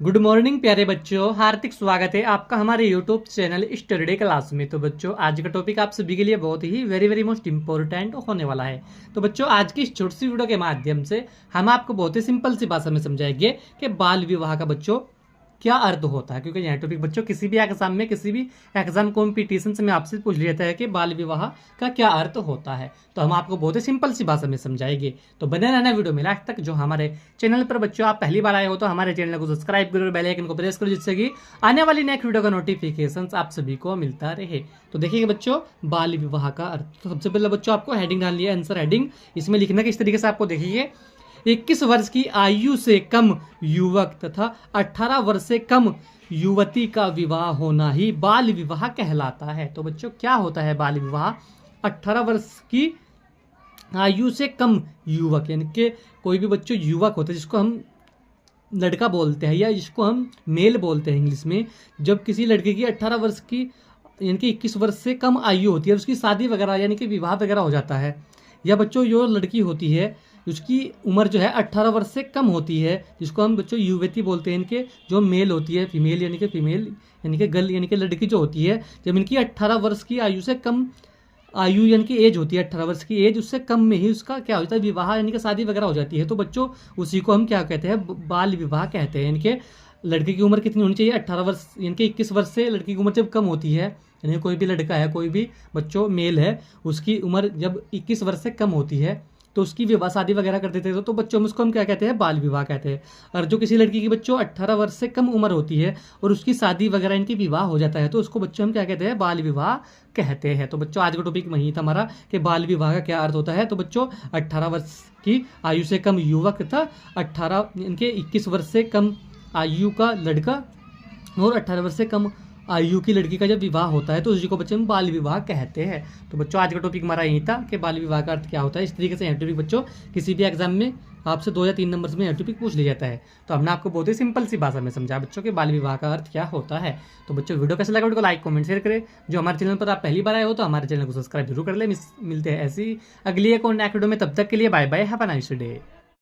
Good morning प्यारे बच्चों, हार्दिक स्वागत है आपका हमारे यूट्यूब चैनल स्टडी क्लास में। तो बच्चों, आज का टॉपिक आप सभी के लिए बहुत ही वेरी मोस्ट इंपॉर्टेंट होने वाला है। तो बच्चों, आज की इस छोटी सी वीडियो के माध्यम से हम आपको बहुत ही सिंपल सी भाषा में समझाएंगे कि बाल विवाह का बच्चों क्या अर्थ होता है। क्योंकि यह टॉपिक बच्चों किसी भी एग्जाम में, किसी भी एग्जाम कॉम्पिटिशन में आपसे पूछ लिया जाता है कि बाल विवाह का क्या अर्थ होता है। तो हम आपको बहुत ही सिंपल सी भाषा में समझाएंगे। तो बने रहना वीडियो में लास्ट तक। जो हमारे चैनल पर बच्चों आप पहली बार आए हो तो हमारे चैनल को सब्सक्राइब करो और बेल आइकन को प्रेस करो, जिससे कि आने वाली नेक्स्ट वीडियो का नोटिफिकेशन आप सभी को मिलता रहे। तो देखिए बच्चों, बाल विवाह का अर्थ। तो सबसे पहले बच्चों आपको हेडिंग डालनी है, आंसर हेडिंग। इसमें लिखना किस तरीके से आपको देखिए, 21 वर्ष की आयु से कम युवक तथा 18 वर्ष से कम युवती का विवाह होना ही बाल विवाह कहलाता है। तो बच्चों, क्या होता है बाल विवाह? 18 वर्ष की आयु से कम युवक, यानी कि कोई भी बच्चों युवक होता है जिसको हम लड़का बोलते हैं या जिसको हम मेल बोलते हैं इंग्लिश में। जब किसी लड़के की 18 वर्ष की यानी कि 21 वर्ष से कम आयु होती है, उसकी शादी वगैरह यानी कि विवाह वगैरह हो जाता है, या बच्चों जो लड़की होती है उसकी उम्र जो है 18 वर्ष से कम होती है, जिसको हम बच्चों युवती बोलते हैं। इनके जो मेल होती है, फीमेल यानी कि गर्ल यानी कि लड़की जो होती है, जब इनकी 18 वर्ष की आयु से कम आयु यानी कि एज होती है, 18 वर्ष की एज, उससे कम में ही उसका क्या होता है, विवाह यानी कि शादी वगैरह हो जाती है। तो बच्चों उसी को हम क्या कहते हैं, बाल विवाह कहते हैं। यानी कि लड़के की उम्र कितनी होनी चाहिए? 18 वर्ष, यानी कि 21 वर्ष से लड़की की उम्र जब कम होती है, यानी कोई भी लड़का है, कोई भी बच्चों मेल है, उसकी उम्र जब 21 वर्ष से कम होती है तो उसकी विवाह शादी वगैरह कर देते थे। तो बच्चों में उसको हम क्या कहते हैं, बाल विवाह कहते हैं। और जो किसी लड़की की बच्चों 18 वर्ष से कम उम्र होती है और उसकी शादी वगैरह इनकी विवाह हो जाता है, तो उसको बच्चों हम क्या कहते हैं, बाल विवाह कहते हैं। तो बच्चों आज का टॉपिक वही था हमारा कि बाल विवाह का क्या अर्थ होता है। तो बच्चों 18 वर्ष की आयु से कम युवक था, 18 इनके 21 वर्ष से कम आयु का लड़का और 18 वर्ष से कम आयु की लड़की का जब विवाह होता है तो उसी को बच्चों में बाल विवाह कहते हैं। तो बच्चों आज का टॉपिक हमारा यही था कि बाल विवाह का अर्थ क्या होता है। इस तरीके से यह टॉपिक बच्चों किसी भी एग्जाम में आपसे 2 या 3 नंबर में यह टॉपिक पूछ लिया जाता है। तो हमने आपको बहुत ही सिंपल सी भाषा में समझा बच्चों के बाल विवाह का अर्थ क्या होता है। तो बच्चों वीडियो कैसा लगा, वीडियो को लाइक कमेंट शेयर करें। जो हमारे चैनल पर आप पहली बार आए हो तो हमारे चैनल को सब्सक्राइब जरूर कर ले। मिलते हैं ऐसी अगली एक और नया वीडियो में, तब तक के लिए bye bye, have a nice day.